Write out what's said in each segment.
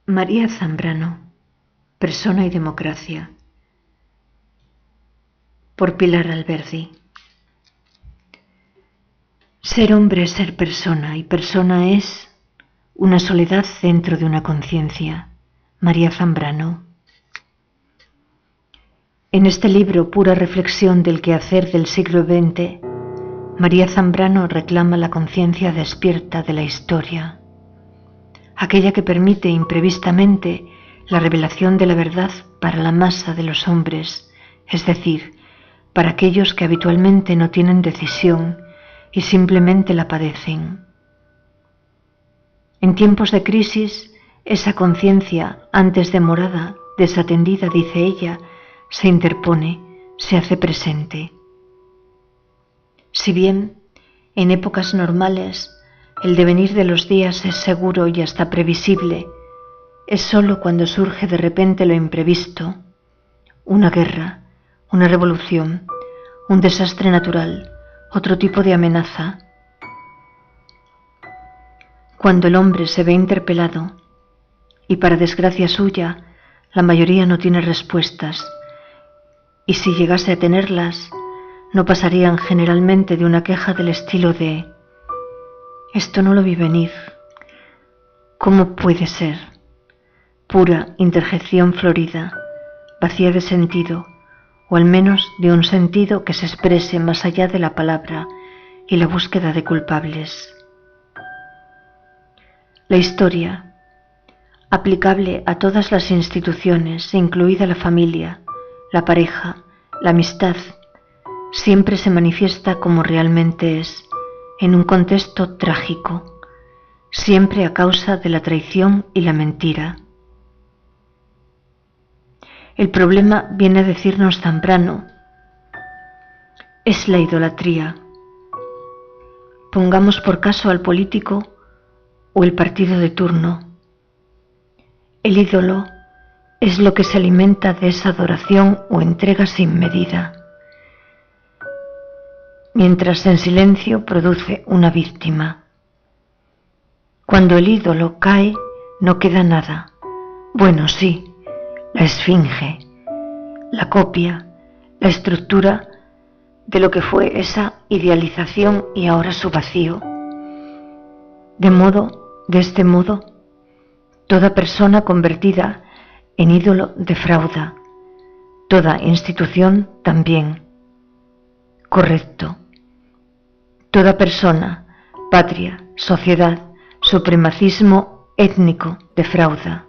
María Zambrano, Persona y democracia, por Pilar Alberdi. Ser hombre es ser persona, y persona es una soledad dentro de una conciencia. María Zambrano. En este libro, Pura reflexión del quehacer del siglo XX, María Zambrano reclama la conciencia despierta de la historia, aquella que permite imprevistamente la revelación de la verdad para la masa de los hombres, es decir, para aquellos que habitualmente no tienen decisión y simplemente la padecen. En tiempos de crisis, esa conciencia, antes demorada, desatendida, dice ella, se interpone, se hace presente. Si bien, en épocas normales, el devenir de los días es seguro y hasta previsible, es sólo cuando surge de repente lo imprevisto, una guerra, una revolución, un desastre natural, otro tipo de amenaza. Cuando el hombre se ve interpelado, y para desgracia suya, la mayoría no tiene respuestas, y si llegase a tenerlas, no pasarían generalmente de una queja del estilo de «esto no lo vi venir», «¿cómo puede ser?», pura interjección florida, vacía de sentido, o al menos de un sentido que se exprese más allá de la palabra y la búsqueda de culpables. La historia, aplicable a todas las instituciones, incluida la familia, la pareja, la amistad, siempre se manifiesta como realmente es, en un contexto trágico, siempre a causa de la traición y la mentira. El problema, viene a decirnos Zambrano, es la idolatría. Pongamos por caso al político o el partido de turno. El ídolo es lo que se alimenta de esa adoración o entrega sin medida, mientras en silencio produce una víctima. Cuando el ídolo cae, no queda nada. Bueno, sí, la esfinge, la copia, la estructura de lo que fue esa idealización y ahora su vacío. De este modo, toda persona convertida en ídolo defrauda, toda institución también. Correcto. Toda persona, patria, sociedad, supremacismo étnico defrauda.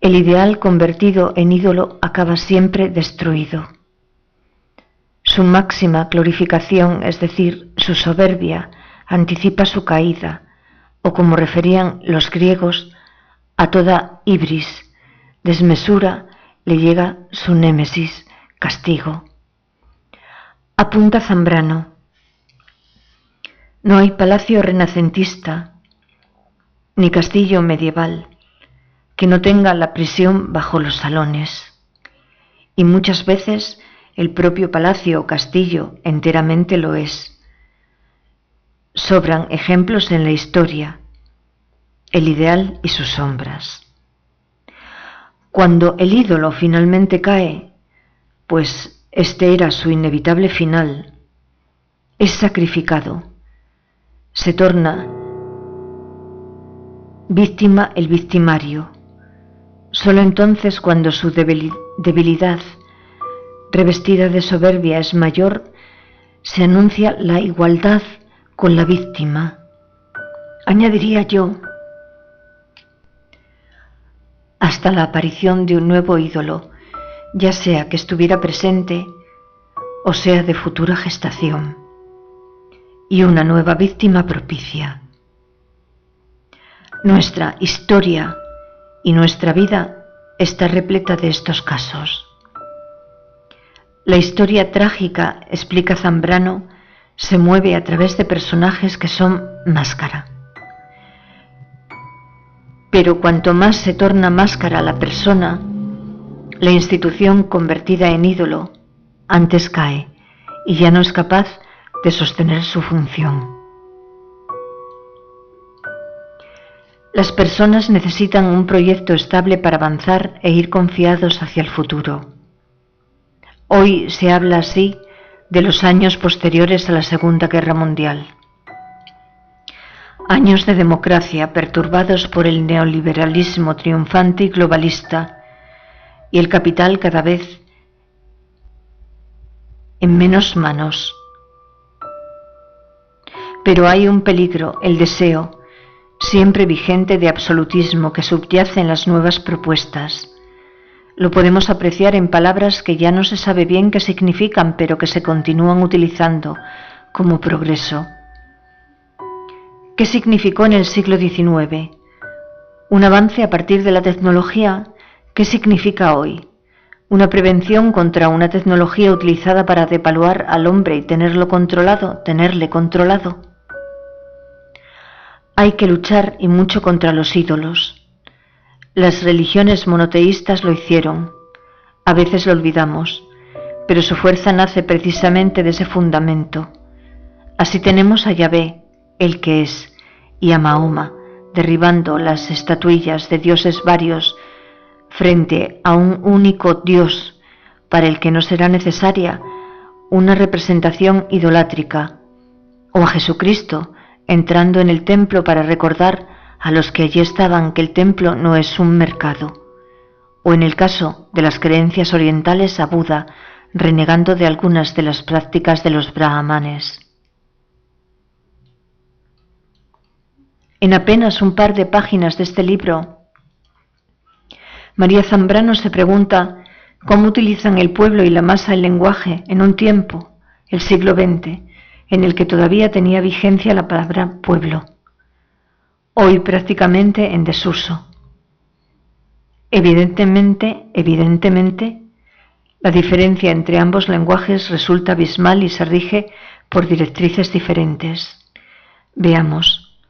El ideal convertido en ídolo acaba siempre destruido. Su máxima glorificación, es decir, su soberbia, anticipa su caída, o como referían los griegos, a toda ibris, desmesura, le llega su némesis, castigo. Apunta Zambrano: no hay palacio renacentista, ni castillo medieval, que no tenga la prisión bajo los salones, y muchas veces el propio palacio o castillo enteramente lo es. Sobran ejemplos en la historia, el ideal y sus sombras. Cuando el ídolo finalmente cae, pues este era su inevitable final, es sacrificado, se torna víctima el victimario. Solo entonces, cuando su debilidad, revestida de soberbia, es mayor, se anuncia la igualdad con la víctima. Añadiría yo, hasta la aparición de un nuevo ídolo, ya sea que estuviera presente o sea de futura gestación, y una nueva víctima propicia. Nuestra historia y nuestra vida está repleta de estos casos. La historia trágica, explica Zambrano, se mueve a través de personajes que son máscara. Pero cuanto más se torna máscara la persona, la institución convertida en ídolo, antes cae y ya no es capaz de sostener su función. Las personas necesitan un proyecto estable para avanzar e ir confiados hacia el futuro. Hoy se habla así de los años posteriores a la Segunda Guerra Mundial. Años de democracia perturbados por el neoliberalismo triunfante y globalista, y el capital cada vez en menos manos. Pero hay un peligro, el deseo, siempre vigente, de absolutismo que subyace en las nuevas propuestas. Lo podemos apreciar en palabras que ya no se sabe bien qué significan, pero que se continúan utilizando como progreso. ¿Qué significó en el siglo XIX? ¿Un avance a partir de la tecnología? ¿Qué significa hoy? ¿Una prevención contra una tecnología utilizada para devaluar al hombre y tenerle controlado? Hay que luchar y mucho contra los ídolos. Las religiones monoteístas lo hicieron. A veces lo olvidamos, pero su fuerza nace precisamente de ese fundamento. Así tenemos a Yahvé, el que es, y a Mahoma, derribando las estatuillas de dioses varios frente a un único Dios, para el que no será necesaria una representación idolátrica, o a Jesucristo, entrando en el templo para recordar a los que allí estaban que el templo no es un mercado, o en el caso de las creencias orientales a Buda, renegando de algunas de las prácticas de los brahmanes. En apenas un par de páginas de este libro, María Zambrano se pregunta cómo utilizan el pueblo y la masa el lenguaje en un tiempo, el siglo XX, en el que todavía tenía vigencia la palabra pueblo, hoy prácticamente en desuso. Evidentemente, la diferencia entre ambos lenguajes resulta abismal y se rige por directrices diferentes. Veamos.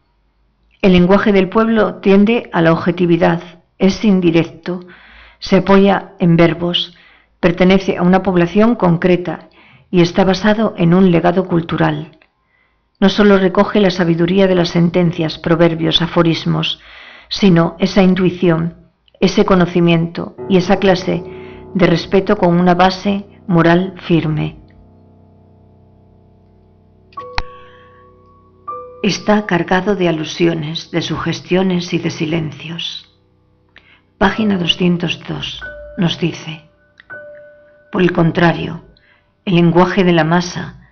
El lenguaje del pueblo tiende a la objetividad, es indirecto, se apoya en verbos, pertenece a una población concreta y está basado en un legado cultural. No solo recoge la sabiduría de las sentencias, proverbios, aforismos, sino esa intuición, ese conocimiento y esa clase de respeto con una base moral firme. Está cargado de alusiones, de sugestiones y de silencios. Página 202 nos dice: por el contrario, el lenguaje de la masa,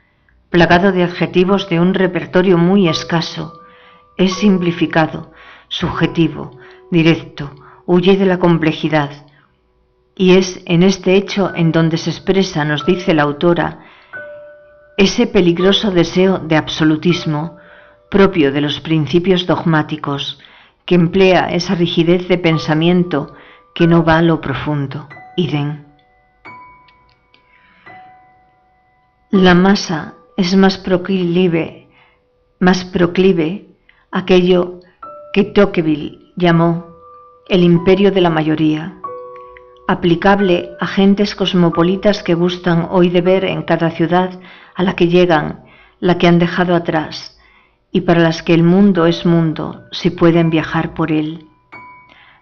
plagado de adjetivos de un repertorio muy escaso, es simplificado, subjetivo, directo, huye de la complejidad, y es en este hecho en donde se expresa, nos dice la autora, ese peligroso deseo de absolutismo propio de los principios dogmáticos, que emplea esa rigidez de pensamiento que no va a lo profundo. Idem. La masa es más proclive a aquello que Tocqueville llamó el imperio de la mayoría, aplicable a gentes cosmopolitas que gustan hoy de ver en cada ciudad a la que llegan, la que han dejado atrás, y para las que el mundo es mundo si pueden viajar por él.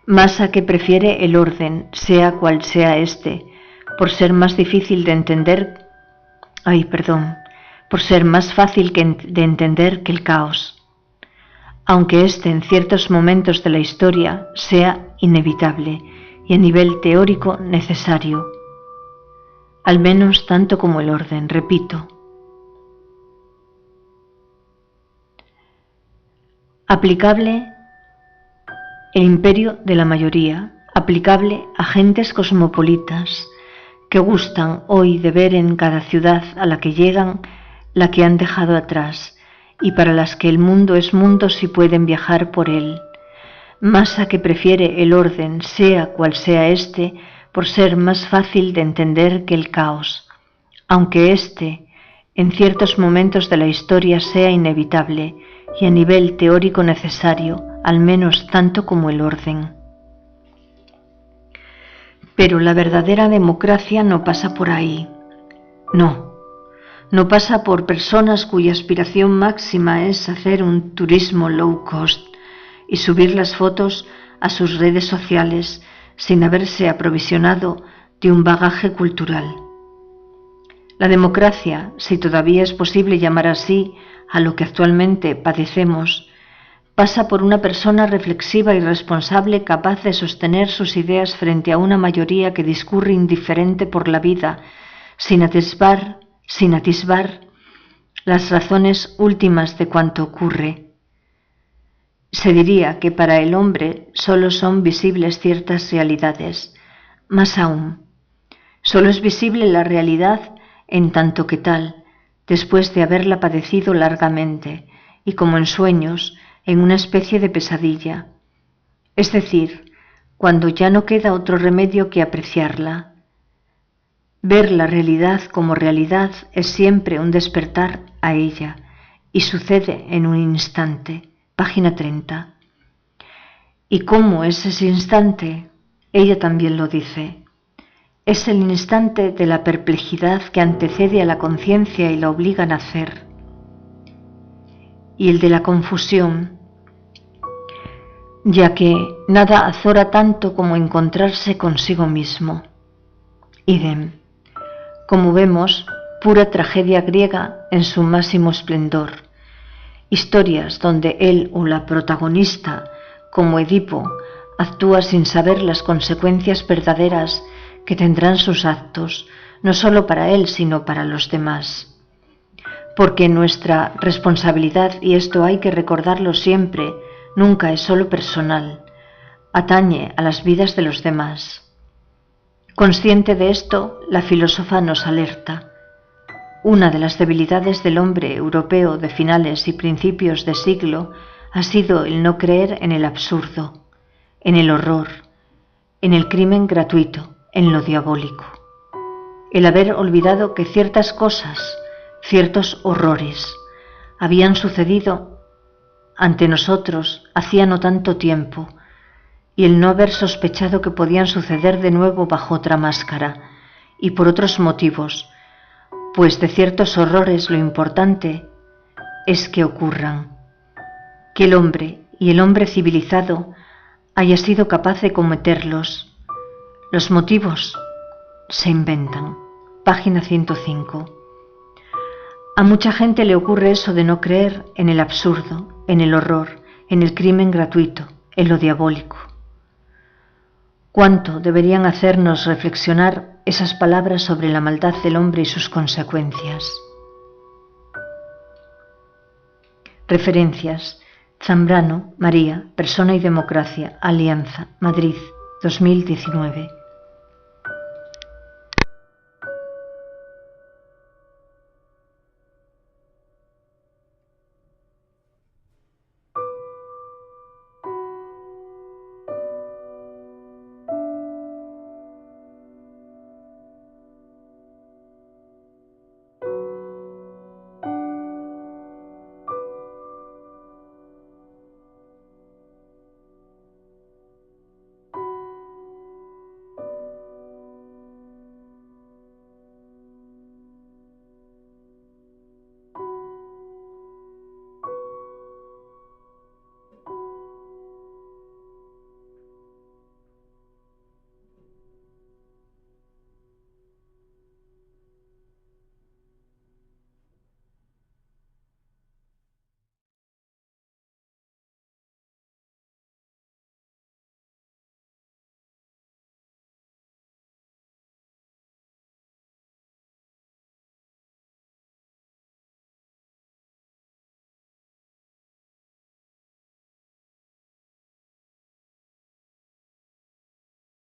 Masa que prefiere el orden, sea cual sea este, por ser más difícil de entender, por ser más fácil de entender que el caos, aunque este en ciertos momentos de la historia sea inevitable y a nivel teórico necesario, al menos tanto como el orden, repito. Aplicable el imperio de la mayoría, aplicable a gentes cosmopolitas que gustan hoy de ver en cada ciudad a la que llegan, la que han dejado atrás, y para las que el mundo es mundo si pueden viajar por él. Masa que prefiere el orden, sea cual sea este, por ser más fácil de entender que el caos, aunque este, en ciertos momentos de la historia, sea inevitable y a nivel teórico necesario, al menos tanto como el orden. Pero la verdadera democracia no pasa por ahí. No pasa por personas cuya aspiración máxima es hacer un turismo low cost y subir las fotos a sus redes sociales sin haberse aprovisionado de un bagaje cultural. La democracia, si todavía es posible llamar así a lo que actualmente padecemos, pasa por una persona reflexiva y responsable capaz de sostener sus ideas frente a una mayoría que discurre indiferente por la vida, sin atisbar las razones últimas de cuanto ocurre. Se diría que para el hombre solo son visibles ciertas realidades. Más aún, solo es visible la realidad en tanto que tal, después de haberla padecido largamente, y como en sueños, en una especie de pesadilla. Es decir, cuando ya no queda otro remedio que apreciarla. Ver la realidad como realidad es siempre un despertar a ella, y sucede en un instante. Página 30. ¿Y cómo es ese instante? Ella también lo dice. Es el instante de la perplejidad que antecede a la conciencia y la obliga a nacer. Y el de la confusión, ya que nada azora tanto como encontrarse consigo mismo. Idem. Como vemos, pura tragedia griega en su máximo esplendor. Historias donde él o la protagonista, como Edipo, actúa sin saber las consecuencias verdaderas que tendrán sus actos, no solo para él, sino para los demás. Porque nuestra responsabilidad, y esto hay que recordarlo siempre, nunca es solo personal, atañe a las vidas de los demás. Consciente de esto, la filósofa nos alerta. Una de las debilidades del hombre europeo de finales y principios de siglo ha sido el no creer en el absurdo, en el horror, en el crimen gratuito, en lo diabólico. El haber olvidado que ciertas cosas, ciertos horrores, habían sucedido ante nosotros hacía no tanto tiempo, y el no haber sospechado que podían suceder de nuevo bajo otra máscara, y por otros motivos, pues de ciertos horrores lo importante es que ocurran, que el hombre, y el hombre civilizado, haya sido capaz de cometerlos. Los motivos se inventan. Página 105. A mucha gente le ocurre eso de no creer en el absurdo, en el horror, en el crimen gratuito, en lo diabólico. ¿Cuánto deberían hacernos reflexionar esas palabras sobre la maldad del hombre y sus consecuencias? Referencias: Zambrano, María, Persona y Democracia, Alianza, Madrid, 2019.